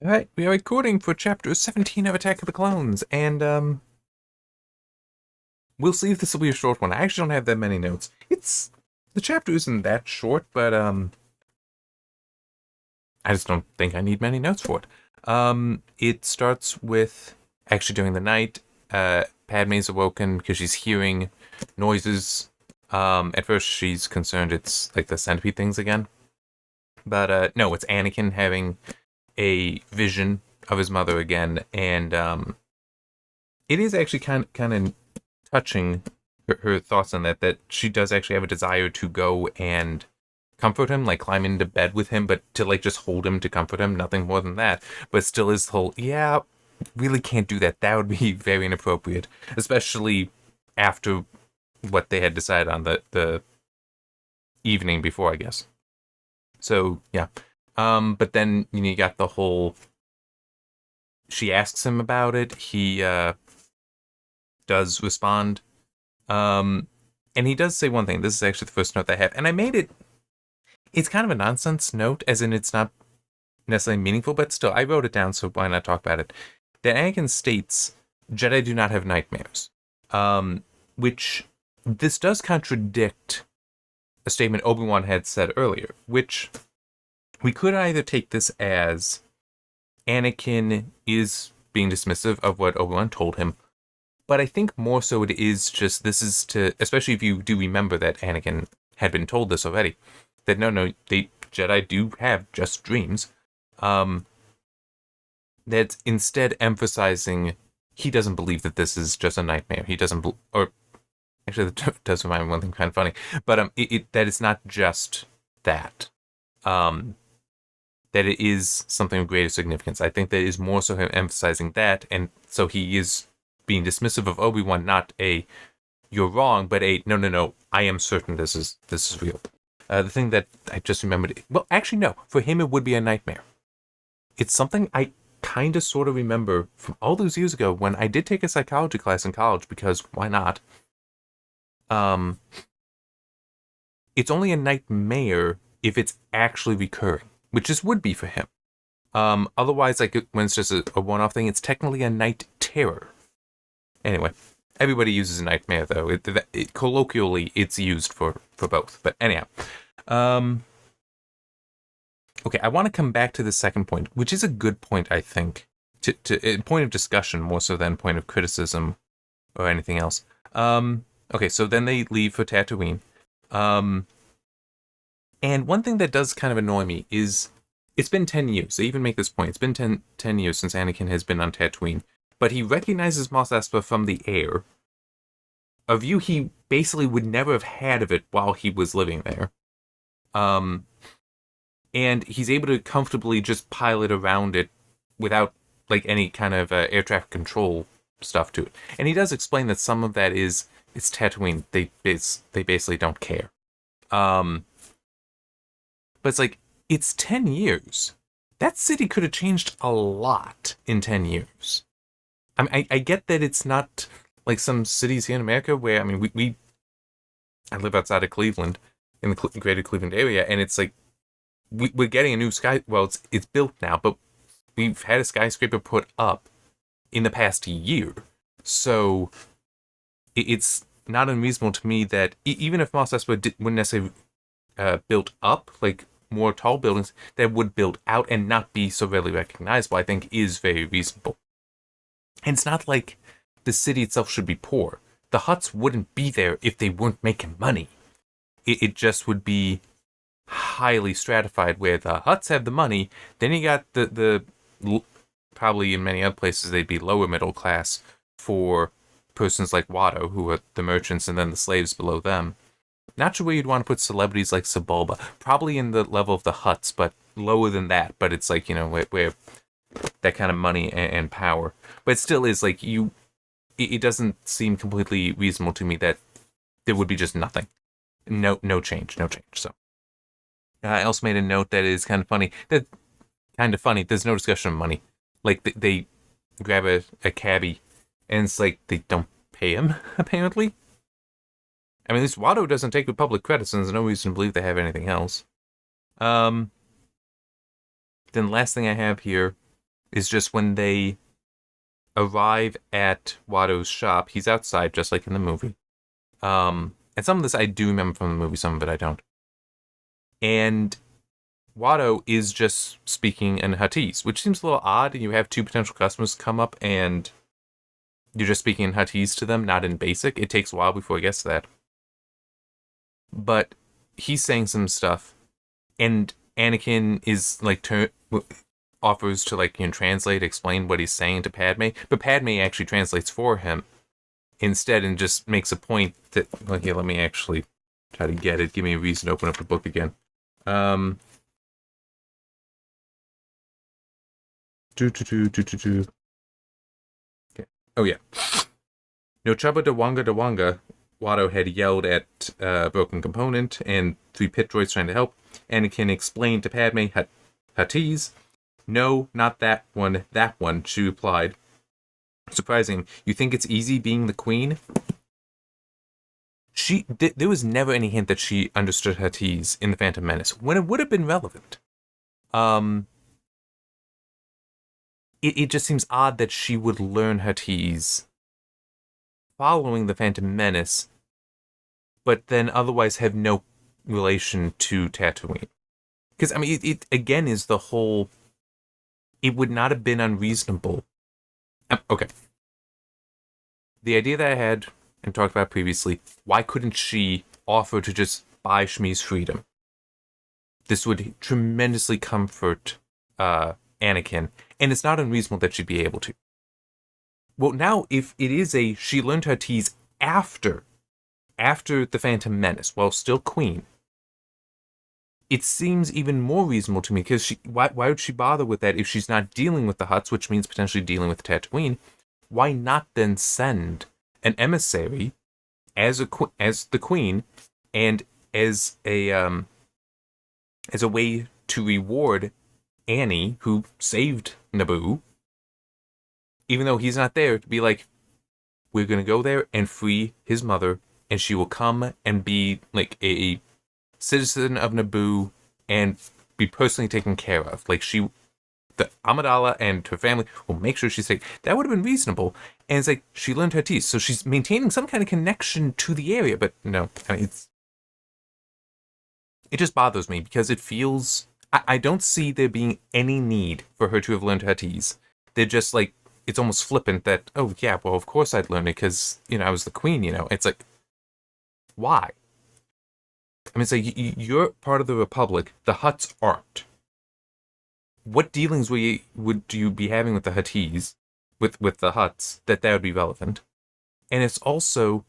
Alright, we are recording for chapter 17 of Attack of the Clones, and, we'll see if this will be a short one. I actually don't have that many notes. The chapter isn't that short, but, I just don't think I need many notes for it. It starts with, actually during the night, Padme's awoken because she's hearing noises. At first she's concerned it's, like, the centipede things again. But, no, it's Anakin having a vision of his mother again, and it is actually kind of touching her thoughts on that she does actually have a desire to go and comfort him, like climb into bed with him, but to like just hold him to comfort him, nothing more than that. But still is the whole, yeah, really can't do that. That would be very inappropriate, especially after what they had decided on the evening before, I guess. So yeah. But then you got the whole. She asks him about it. He does respond. And he does say one thing. This is actually the first note I have, and I made it. It's kind of a nonsense note, as in it's not necessarily meaningful, but still, I wrote it down, so why not talk about it? That Anakin states, "Jedi do not have nightmares," which this does contradict a statement Obi-Wan had said earlier, which we could either take this as Anakin is being dismissive of what Obi-Wan told him, but I think more so it is just, this is to, especially if you do remember that Anakin had been told this already, that no, Jedi do have just dreams. That's instead emphasizing he doesn't believe that this is just a nightmare. He doesn't, or actually, that does remind me of one thing kind of funny, but that it's not just that. That it is something of greater significance. I think that is more so him emphasizing that, and so he is being dismissive of Obi-Wan, not a "you're wrong," but a no, I am certain this is real. The thing that I just remembered, well, actually no, for him it would be a nightmare. It's something I kind of sort of remember from all those years ago when I did take a psychology class in college, because why not? It's only a nightmare if it's actually recurring, which this would be for him. Otherwise, like when it's just a one-off thing, it's technically a night terror. Anyway, everybody uses a nightmare, though. Colloquially, it's used for both. But anyhow, okay, I want to come back to the second point, which is a good point, I think, to a point of discussion more so than point of criticism or anything else. Okay, so then they leave for Tatooine. And one thing that does kind of annoy me is it's been 10 years. They even make this point. It's been 10 years since Anakin has been on Tatooine. But he recognizes Mos Espa from the air, a view he basically would never have had of it while he was living there. And he's able to comfortably just pilot around it without like any kind of air traffic control stuff to it. And he does explain that some of that is it's Tatooine. They basically don't care. But it's like, it's 10 years. That city could have changed a lot in 10 years. I mean, I get that it's not like some cities here in America where, I mean, I live outside of Cleveland, in the greater Cleveland area, and it's like, we're getting a new well, it's built now, but we've had a skyscraper put up in the past year. So it's not unreasonable to me that even if Mos Espa wouldn't necessarily built up, like more tall buildings, that would build out and not be so readily recognizable, I think is very reasonable. And it's not like the city itself should be poor. The huts wouldn't be there if they weren't making money. It just would be highly stratified where the huts have the money. Then you got the probably in many other places they'd be lower middle class for persons like Watto, who are the merchants, and then the slaves below them. Not sure where you'd want to put celebrities like Sebulba. Probably in the level of the huts, but lower than that. But it's like, where that kind of money and power. But it still is like it doesn't seem completely reasonable to me that there would be just nothing. No change. So I also made a note that is kind of funny. There's no discussion of money. Like they grab a cabbie, and it's like they don't pay him apparently. I mean, at least Watto doesn't take public credits, and there's no reason to believe they have anything else. Then last thing I have here is just when they arrive at Watto's shop. He's outside, just like in the movie. And some of this I do remember from the movie, some of it I don't. And Watto is just speaking in Huttese, which seems a little odd. You have two potential customers come up and you're just speaking in Huttese to them, not in Basic. It takes a while before he gets to that. But he's saying some stuff, and Anakin is like offers to translate, explain what he's saying to Padme, but Padme actually translates for him instead and just makes a point that, okay, let me actually try to get it. Give me a reason to open up the book again. Okay. Oh yeah. No Chubba Dawanga, Watto had yelled at Broken Component and 3 pit droids trying to help. Anakin explained to Padme Huttese. No, not that one, she replied. Surprising, you think it's easy being the queen? There was never any hint that she understood Huttese in The Phantom Menace, when it would have been relevant. It just seems odd that she would learn Huttese following The Phantom Menace, but then otherwise have no relation to Tatooine. Because, I mean, it again is the whole... It would not have been unreasonable. Okay. The idea that I had and talked about previously, why couldn't she offer to just buy Shmi's freedom? This would tremendously comfort Anakin, and it's not unreasonable that she'd be able to. Well, now, if it is she learned Huttese after The Phantom Menace, while still queen, it seems even more reasonable to me, because why would she bother with that if she's not dealing with the Hutts, which means potentially dealing with Tatooine? Why not then send an emissary as the queen, and as a way to reward Annie, who saved Naboo, even though he's not there, to be like, we're gonna go there and free his mother, and she will come and be like a citizen of Naboo and be personally taken care of. Like the Amidala and her family will make sure she's safe. That would have been reasonable. And it's like, she learned Huttese, so she's maintaining some kind of connection to the area. But no, I mean, it just bothers me because it feels... I don't see there being any need for her to have learned Huttese. They're just like, it's almost flippant that, oh yeah, well of course I'd learn it because, I was the queen, It's like, why? I mean, it's like, you're part of the Republic, the Hutts aren't. What dealings would you be having with the Huttese, with the Hutts, that would be relevant? And it's also,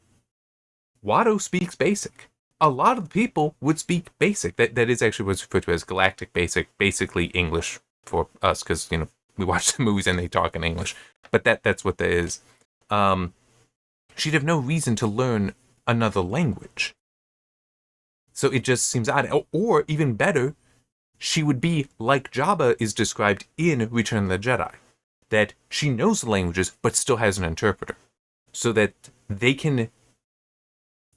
Watto speaks Basic. A lot of the people would speak Basic. That is actually what's referred to as Galactic Basic, basically English for us, because, we watch the movies and they talk in English. But that's what that is. She'd have no reason to learn another language. So it just seems odd. Or, even better, she would be like Jabba is described in Return of the Jedi. That she knows the languages, but still has an interpreter. So that they can...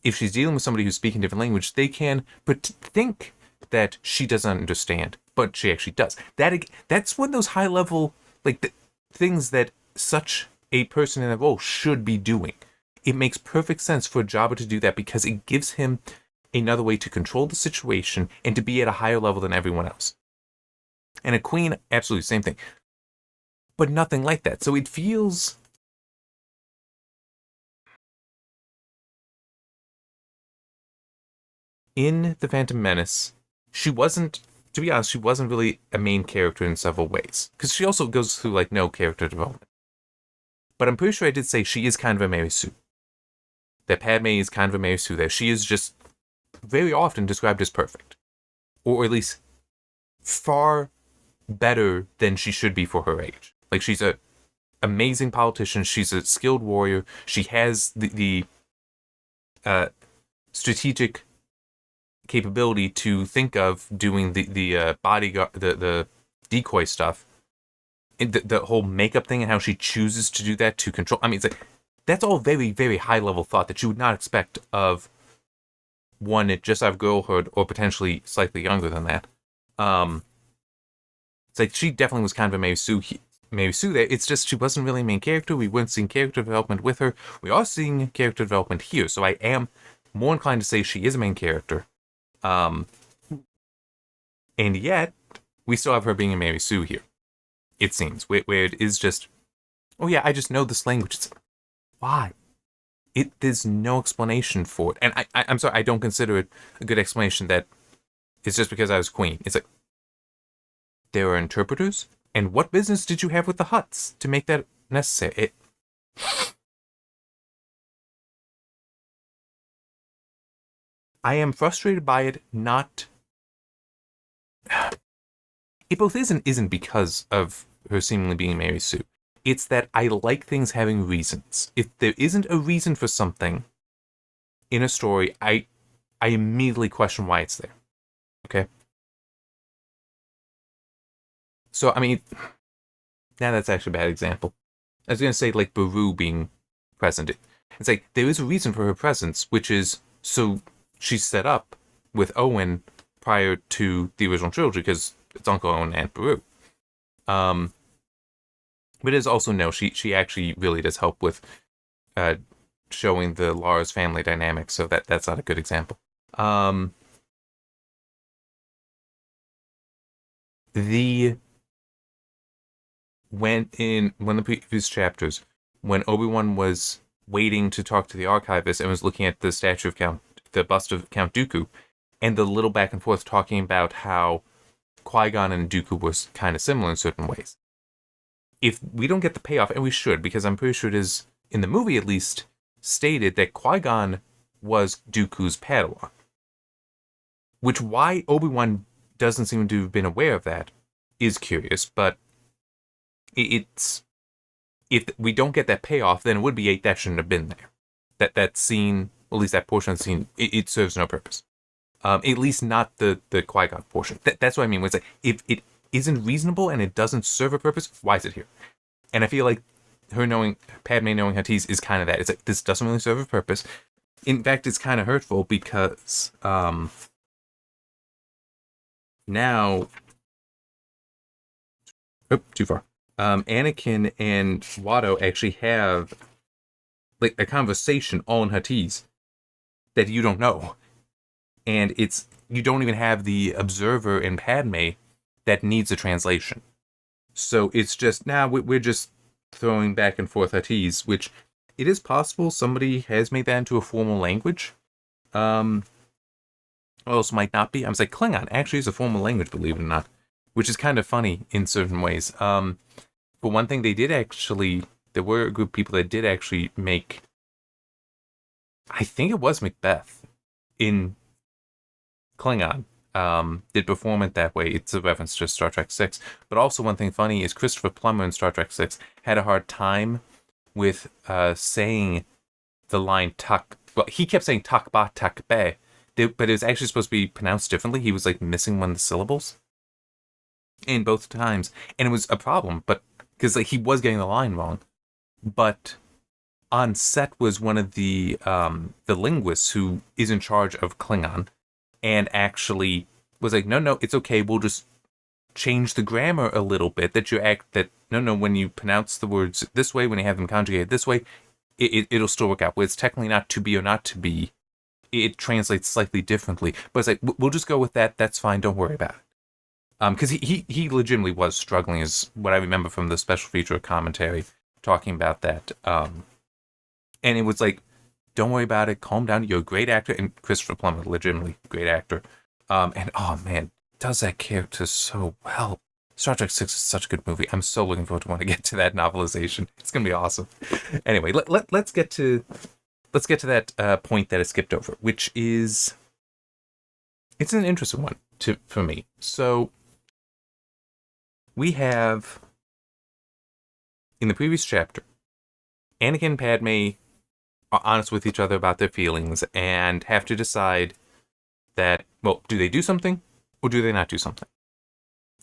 If she's dealing with somebody who's speaking a different language, they can think that she doesn't understand, but she actually does. That's one of those high-level things that such a person in that role should be doing. It makes perfect sense for Jabba to do that because it gives him another way to control the situation and to be at a higher level than everyone else. And a queen, absolutely same thing. But nothing like that. So it feels... In The Phantom Menace, she wasn't really a main character in several ways. Because she also goes through, no character development. But I'm pretty sure I did say she is kind of a Mary Sue. That Padme is kind of a Mary Sue there. She is just very often described as perfect. Or at least far better than she should be for her age. She's a amazing politician. She's a skilled warrior. She has the strategic capability to think of doing the bodyguard, the decoy stuff, the whole makeup thing, and how she chooses to do that to control. I mean, it's like, that's all very, very high level thought that you would not expect of one just out of girlhood or potentially slightly younger than that. It's like she definitely was kind of a Mary Sue. Mary Sue there. It's just she wasn't really a main character. We weren't seeing character development with her. We are seeing character development here, so I am more inclined to say she is a main character. And yet, we still have her being a Mary Sue here. It seems where it is just, oh yeah, I just know this language. It's, why? There's no explanation for it, and I'm sorry, I don't consider it a good explanation that it's just because I was queen. It's like there are interpreters, and what business did you have with the Hutts to make that necessary? I am frustrated by it. Not it both is and isn't because of her seemingly being Mary Sue. It's that I like things having reasons. If there isn't a reason for something in a story, I immediately question why it's there. Okay? So, I mean, now that's actually a bad example. I was going to say, like, Baru being present. It's like, there is a reason for her presence, which is so she's set up with Owen prior to the original trilogy, because it's Uncle Owen and Baru. But it is also no, she actually really does help with showing the Lars family dynamic, so that's not a good example. When in one of the previous chapters, when Obi-Wan was waiting to talk to the archivist and was looking at the statue of the bust of Count Dooku, and the little back and forth talking about how Qui-Gon and Dooku was kind of similar in certain ways. If we don't get the payoff, and we should, because I'm pretty sure it is, in the movie at least, stated that Qui-Gon was Dooku's Padawan. Which, why Obi-Wan doesn't seem to have been aware of that is curious, but it's... If we don't get that payoff, then it would be that shouldn't have been there. That scene, at least that portion of the scene, it serves no purpose. At least not the Qui-Gon portion. That's what I mean. When it's like, if it isn't reasonable and it doesn't serve a purpose, why is it here? And I feel like Padme knowing Huttese is kind of that. It's like, this doesn't really serve a purpose. In fact, it's kind of hurtful because now... Oh, too far. Anakin and Watto actually have like a conversation all in Huttese that you don't know. And you don't even have the observer in Padme that needs a translation. So it's just, now we're just throwing back and forth Huttese, which it is possible somebody has made that into a formal language. Or else might not be. I was like, Klingon actually is a formal language, believe it or not, which is kind of funny in certain ways. But one thing there were a group of people that did actually make, I think it was Macbeth in Klingon, did perform it that way. It's a reference to Star Trek 6. But also one thing funny is Christopher Plummer in Star Trek 6 had a hard time with saying the line tak. Well, he kept saying tak ba tak be, but it was actually supposed to be pronounced differently. He was like missing one of the syllables in both times, and it was a problem. But because like he was getting the line wrong, but on set was one of the linguists who is in charge of Klingon, and actually was like, no, it's okay. We'll just change the grammar a little bit. When you pronounce the words this way, when you have them conjugated this way, it'll still work out. Where it's technically not to be or not to be, it translates slightly differently. But it's like, we'll just go with that. That's fine. Don't worry about it. Because he legitimately was struggling, is what I remember from the special feature commentary talking about that. And it was like, don't worry about it, calm down, you're a great actor. And Christopher Plummer, legitimately great actor. And oh man, does that character so well. Star Trek 6 is such a good movie. I'm so looking forward to want to get to that novelization. It's gonna be awesome. Anyway, let's get to that point that I skipped over, which is, it's an interesting one for me. So we have, in the previous chapter, Anakin and Padme are honest with each other about their feelings and have to decide that, well, do they do something or do they not do something?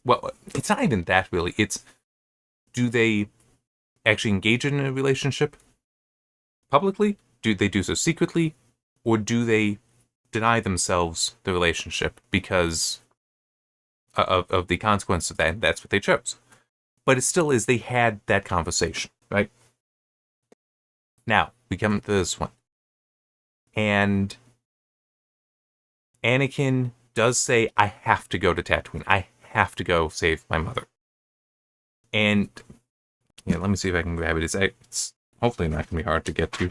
Well, it's not even that really. It's, do they actually engage in a relationship publicly? Do they do so secretly? Or do they deny themselves the relationship because of the consequence of that? That's what they chose. But it still is, they had that conversation, right? Now, we come to this one. And Anakin does say, I have to go to Tatooine. I have to go save my mother. And, yeah, let me see if I can grab it. It's hopefully not going to be hard to get to.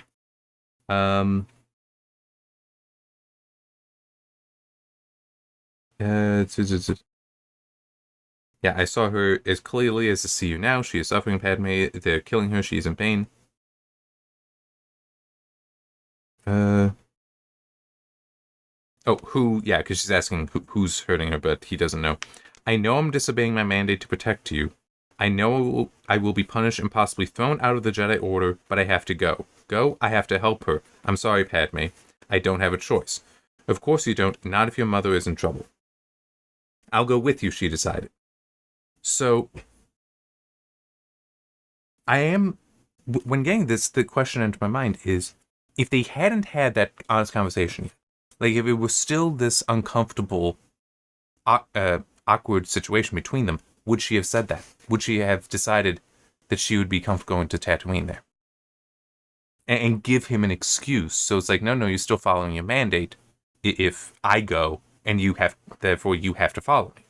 Yeah, I saw her as clearly as to see you now. She is suffering, Padme. They're killing her. She is in pain. Oh, who? Yeah, because she's asking who's hurting her, but he doesn't know. I know I'm disobeying my mandate to protect you. I know I will be punished and possibly thrown out of the Jedi Order, but I have to go. Go? I have to help her. I'm sorry, Padme. I don't have a choice. Of course you don't, not if your mother is in trouble. I'll go with you, she decided. So, I am... When getting this, the question into my mind is, if they hadn't had that honest conversation, like if it was still this uncomfortable, awkward situation between them, would she have said that? Would she have decided that she would be comfortable going to Tatooine there? And give him an excuse. So it's like, no, you're still following your mandate if I go, and therefore you have to follow me.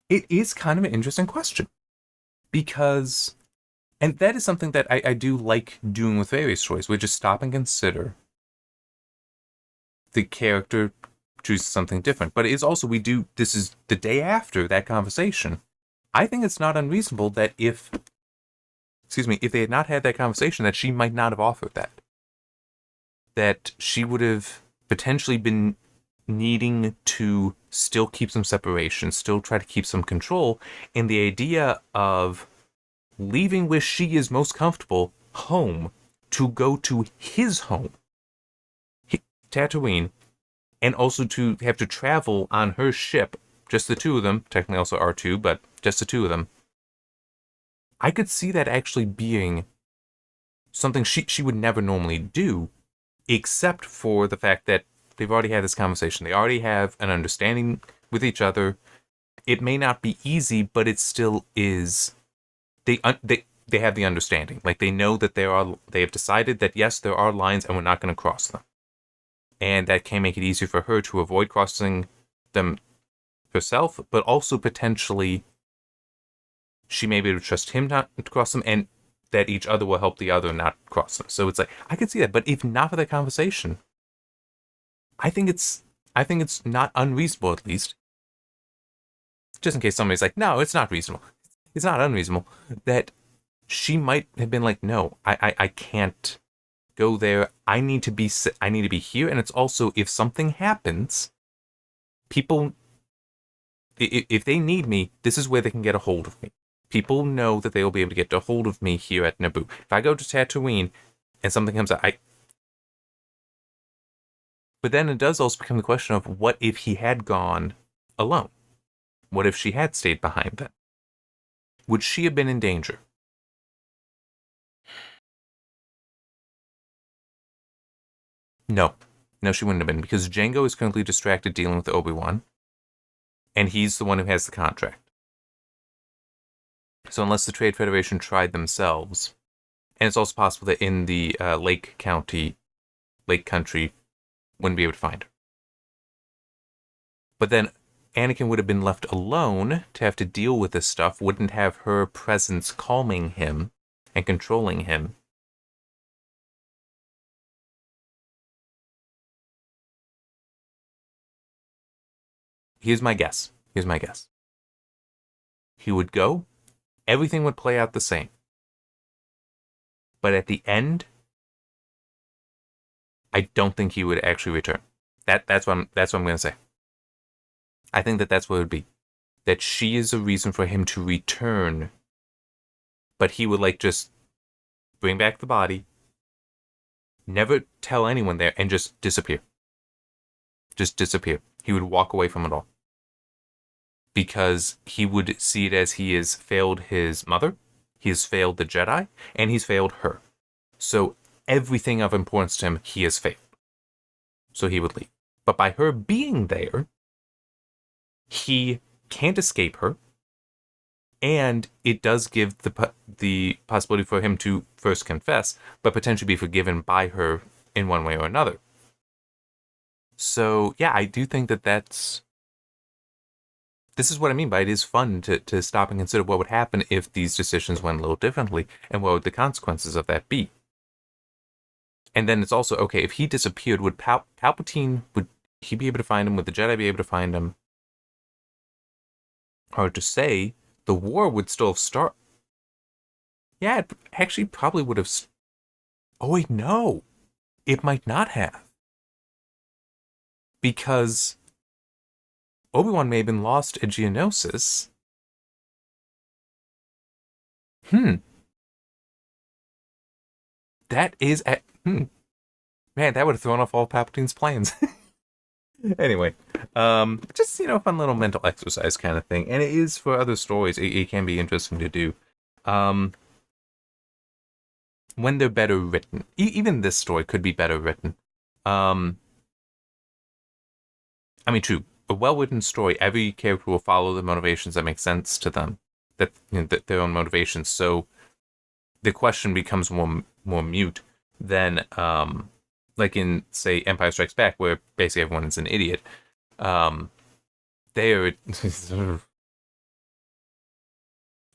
It is kind of an interesting question. Because, and that is something that I do like doing with various choices, which is stop and consider the character chooses something different. But it is also, this is the day after that conversation. I think it's not unreasonable that if they had not had that conversation, that she might not have offered that. That she would have potentially been needing to still keep some separation, still try to keep some control, and the idea of leaving where she is most comfortable, home, to go to his home, Tatooine, and also to have to travel on her ship, just the two of them, technically also R2, but just the two of them. I could see that actually being something she would never normally do, except for the fact that they've already had this conversation. They already have an understanding with each other. It may not be easy, but it still is. They have the understanding. Like, they know that they have decided that, yes, there are lines and we're not going to cross them. And that can make it easier for her to avoid crossing them herself, but also potentially she may be able to trust him not to cross them, and that each other will help the other not cross them. So it's like, I could see that. But if not for that conversation, I think it's not unreasonable, at least. Just in case somebody's like, no, it's not reasonable. It's not unreasonable. That she might have been like, no, I can't go there. I need to be here. And it's also, if something happens, people, if they need me, this is where they can get a hold of me. People know that they will be able to get a hold of me here at Naboo. If I go to Tatooine and something comes up, But then it does also become the question of, what if he had gone alone? What if she had stayed behind then? Would she have been in danger? No, she wouldn't have been, because Jango is currently distracted dealing with Obi-Wan, and he's the one who has the contract. So unless the Trade Federation tried themselves, and it's also possible that in the Lake Country, wouldn't be able to find her. But then Anakin would have been left alone to have to deal with this stuff, wouldn't have her presence calming him and controlling him. Here's my guess. He would go, everything would play out the same. But at the end, I don't think he would actually return. That's what I'm going to say. I think that's what it would be. That she is a reason for him to return, but he would just bring back the body, never tell anyone there, and just disappear. Just disappear. He would walk away from it all. Because he would see it as he has failed his mother, he has failed the Jedi, and he's failed her. So everything of importance to him, he has failed. So he would leave. But by her being there, he can't escape her. And it does give the possibility for him to first confess, but potentially be forgiven by her in one way or another. So yeah, I do think this is what I mean by it is fun to stop and consider what would happen if these decisions went a little differently, and what would the consequences of that be. And then it's also, okay, if he disappeared, would Palpatine, would he be able to find him? Would the Jedi be able to find him? Hard to say. The war would still have started. Yeah, it actually probably would have. Oh, wait, no. It might not have. Because Obi-Wan may have been lost at Geonosis. That is. Man, that would have thrown off all Palpatine's plans. Anyway, just, fun little mental exercise kind of thing. And it is for other stories, it can be interesting to do. When they're better written. Even this story could be better written. I mean, true. A well-written story, every character will follow the motivations that make sense to them, that their own motivations. So the question becomes more mute than like in, say, Empire Strikes Back, where basically everyone is an idiot. There,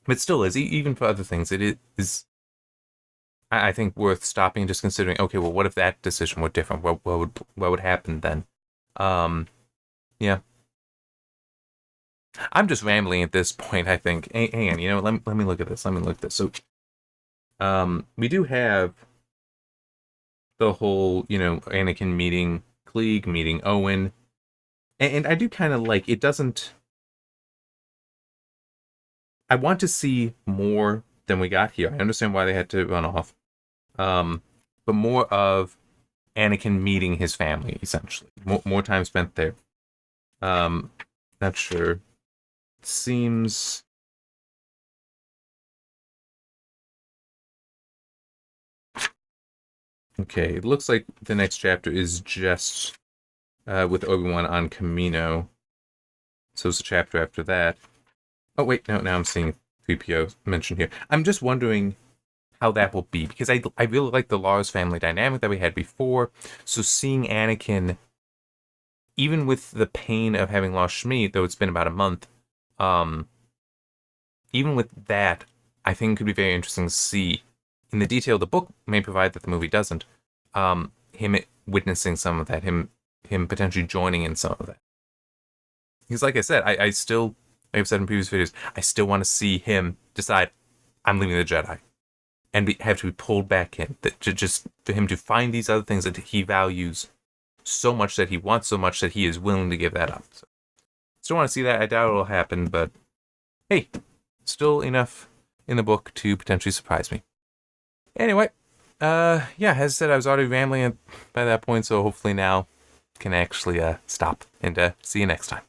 but still is, even for other things, it is. I think worth stopping and just considering. Okay, well, what if that decision were different? What would happen then? Yeah. I'm just rambling at this point, I think. Hang on, let me look at this. So, we do have the whole, Anakin meeting Klieg, meeting Owen. And I do kind of like, it doesn't... I want to see more than we got here. I understand why they had to run off. But more of Anakin meeting his family, essentially. More time spent there. Not sure. Seems... Okay, it looks like the next chapter is just with Obi-Wan on Kamino. So it's a chapter after that. Oh, wait, no, now I'm seeing 3PO mentioned here. I'm just wondering how that will be, because I really like the Lars family dynamic that we had before. So seeing Anakin, even with the pain of having lost Shmi, though it's been about a month, even with that, I think it could be very interesting to see. In the detail the book may provide that the movie doesn't, him witnessing some of that, him potentially joining in some of that. Because like I said, I still, like I've said in previous videos, I still want to see him decide, I'm leaving the Jedi. And have to be pulled back in. Just for him to find these other things that he values so much, that he wants so much, that he is willing to give that up. So, still want to see that. I doubt it'll happen, but hey, still enough in the book to potentially surprise me. Anyway, yeah, as I said, I was already rambling by that point, so hopefully now can actually stop, and see you next time.